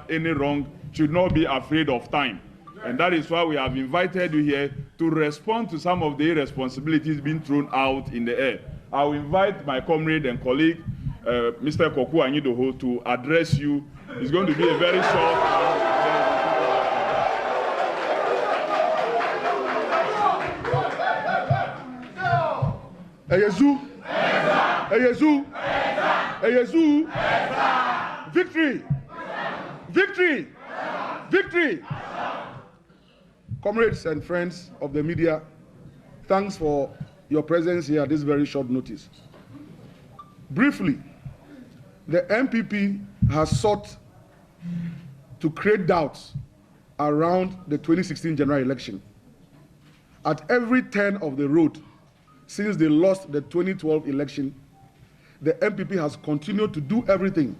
any wrong should not be afraid of time. And that is why we have invited you here to respond to some of the irresponsibilities being thrown out in the air. I will invite my comrade and colleague, Mr. Koku Anyidoho, to address you. It's going to be a very short. Eyezu! Eyezu! Eyezu! Victory! Victory! Victory! Comrades and friends of the media, thanks for your presence here at this very short notice. Briefly, the MPP has sought to create doubts around the 2016 general election. At every turn of the road, since they lost the 2012 election, the MPP has continued to do everything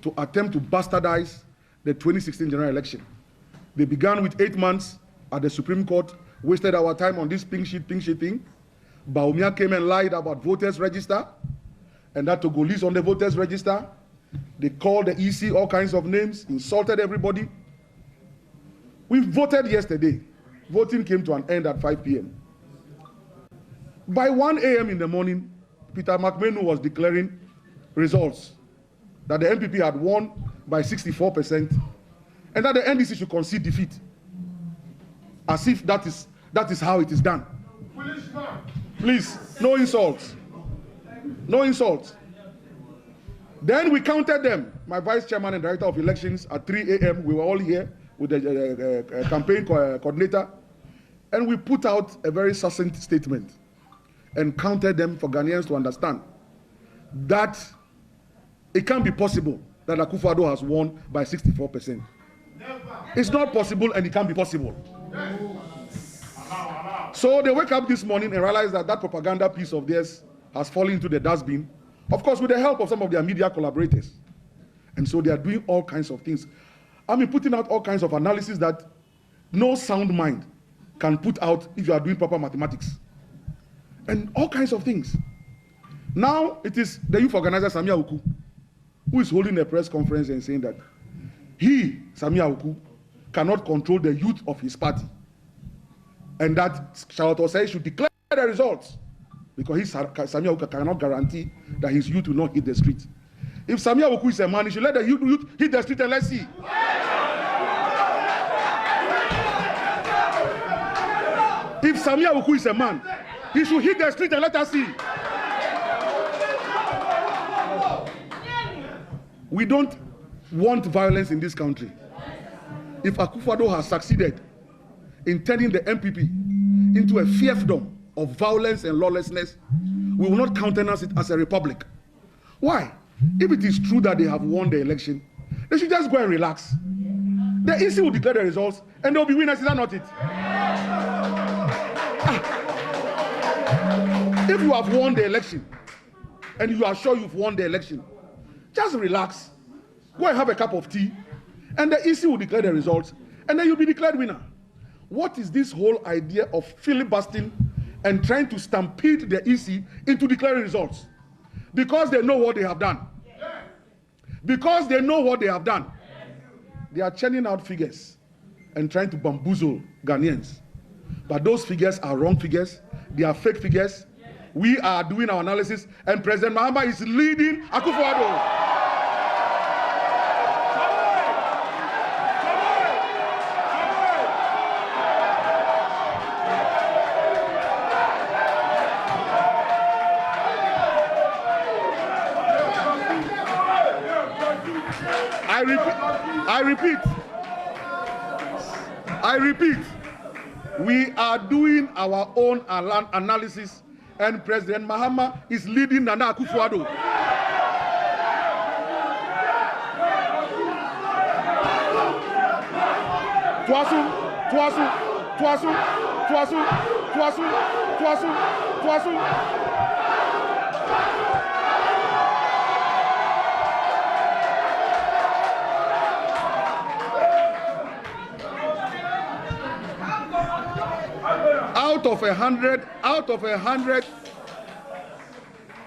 to attempt to bastardize the 2016 general election. They began with 8 months at the Supreme Court, wasted our time on this pink sheet thing. Baumia came and lied about voters register, and that Togolese on the voters register. They called the EC all kinds of names, insulted everybody. We voted yesterday. Voting came to an end at 5 p.m. By 1 a.m. in the morning, Peter McMenu was declaring results that the MPP had won by 64%, and that the NDC should concede defeat, as if that is how it is done. Please, no insults. No insults. Then we counted them. My vice chairman and director of elections at 3 a.m. We were all here with the campaign coordinator, and we put out a very succinct statement and counted them for Ghanaians to understand that it can't be possible that Akufo-Addo has won by 64%. It's not possible, and it can't be possible. So they wake up this morning and realize that that propaganda piece of theirs has fallen into the dustbin, of course with the help of some of their media collaborators. And so they are doing all kinds of things. I mean, putting out all kinds of analysis that no sound mind can put out if you are doing proper mathematics. And all kinds of things. Now it is the youth organizer, Samia Uku, who is holding a press conference and saying that he, Samia Uku, cannot control the youth of his party. And that Charlotte say should declare the results because Samia Uku cannot guarantee that his youth will not hit the street. If Samia Uku is a man, he should let the youth hit the street and let's see. If Samia Uku is a man, he should hit the street and let us see. We don't want violence in this country. If Akufo-Addo has succeeded in turning the MPP into a fiefdom of violence and lawlessness, we will not countenance it as a republic. Why? If it is true that they have won the election, they should just go and relax. The EC will declare the results and they'll be winners, is that not it? If you have won the election and you are sure you've won the election, just relax, go and have a cup of tea, and the EC will declare the results, and then you'll be declared winner. What is this whole idea of filibustering and trying to stampede the EC into declaring results? Because they know what they have done. Because they know what they have done. They are churning out figures and trying to bamboozle Ghanaians. But those figures are wrong figures. They are fake figures. We are doing our analysis, and President Mahama is leading Akufo-Addo. I repeat, we are doing our own analysis, and President Mahama is leading Nana Akufo-Addo.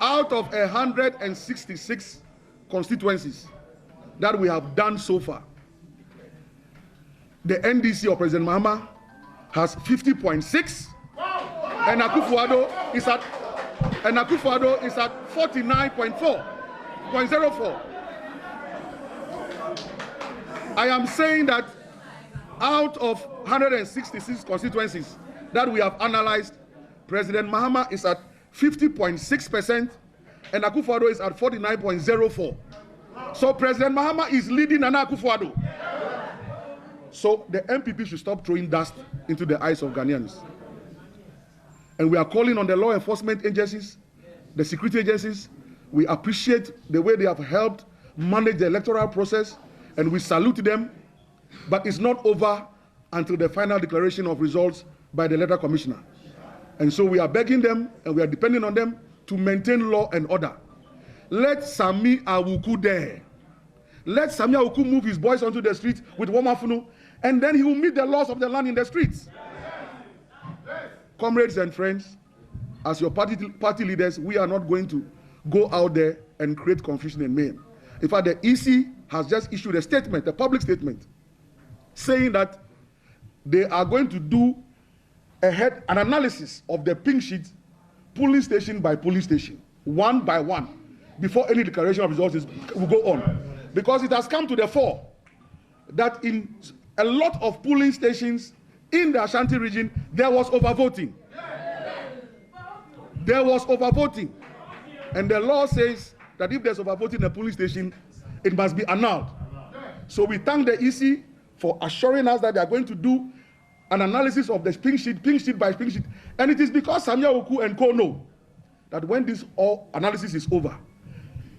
Out of 166 constituencies that we have done so far, the NDC of President Mahama has 50.6, and Akufo-Addo is at 49.4. I am saying that out of 166 constituencies that we have analyzed, President Mahama is at 50.6%, and Akufo-Addo is at 49.04. So President Mahama is leading Nana Akufo-Addo. So the MPP should stop throwing dust into the eyes of Ghanaians. And we are calling on the law enforcement agencies, the security agencies. We appreciate the way they have helped manage the electoral process, and we salute them. But it's not over until the final declaration of results by the electoral commissioner. And so we are begging them, and we are depending on them to maintain law and order. Let Sami Awuku there. Let Sami Awuku move his boys onto the street with Womafunu, and then he will meet the laws of the land in the streets. Comrades and friends, as your party leaders, we are not going to go out there and create confusion and mayhem. In fact, the EC has just issued a statement, a public statement, saying that they are going to do an analysis of the pink sheet, police station by police station, one by one, before any declaration of results will go on. Because it has come to the fore that in a lot of polling stations in the Ashanti region, there was overvoting. There was overvoting. And the law says that if there's overvoting in a polling station, it must be annulled. So we thank the EC for assuring us that they are going to do an analysis of the pink sheet by pink sheet. And it is because Sami Awuku and co know that when this analysis is over,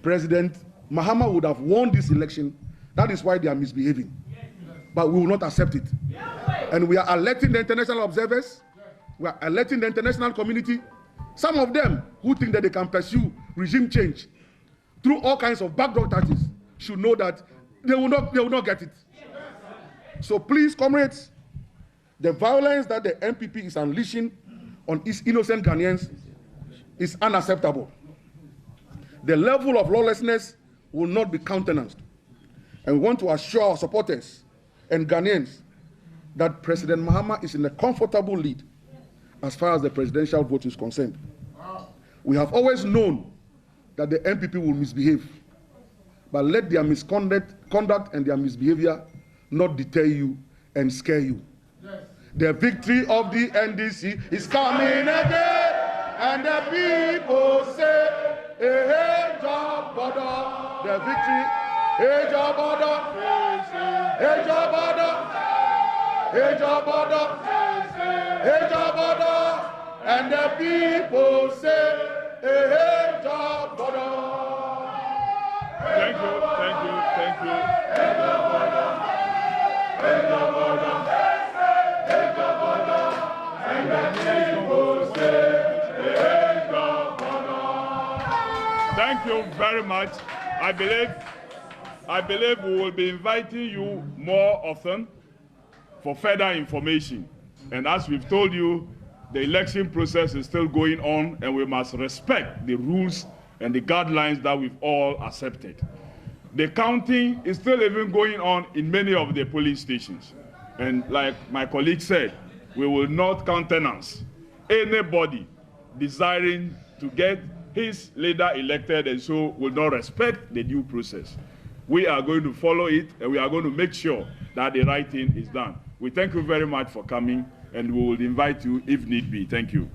President Mahama would have won this election. That is why they are misbehaving. But we will not accept it. And we are alerting the international observers. We are alerting the international community. Some of them who think that they can pursue regime change through all kinds of backdoor tactics should know that they will not get it. So please, comrades, the violence that the MPP is unleashing on its innocent Ghanaians is unacceptable. The level of lawlessness will not be countenanced. And we want to assure our supporters and Ghanaians that President Mahama is in a comfortable lead as far as the presidential vote is concerned. We have always known that the MPP will misbehave, but let their misconduct and their misbehavior not deter you and scare you. The victory of the NDC is coming again, and the people say, hey, job border, the victory, hey, job border, hey, job border, hey, job border, hey, job border, and the people say, hey, job border. Thank you. Hey, job border, hey, job border, hey, job border, and the people say, hey, job border. Thank you very much. I believe we will be inviting you more often for further information. And as we've told you, the election process is still going on, and we must respect the rules and the guidelines that we've all accepted. The counting is still even going on in many of the polling stations. And like my colleague said, we will not countenance anybody desiring to get his leader elected and so will not respect the due process. We are going to follow it, and we are going to make sure that the right thing is done. We thank you very much for coming, and we will invite you if need be. Thank you.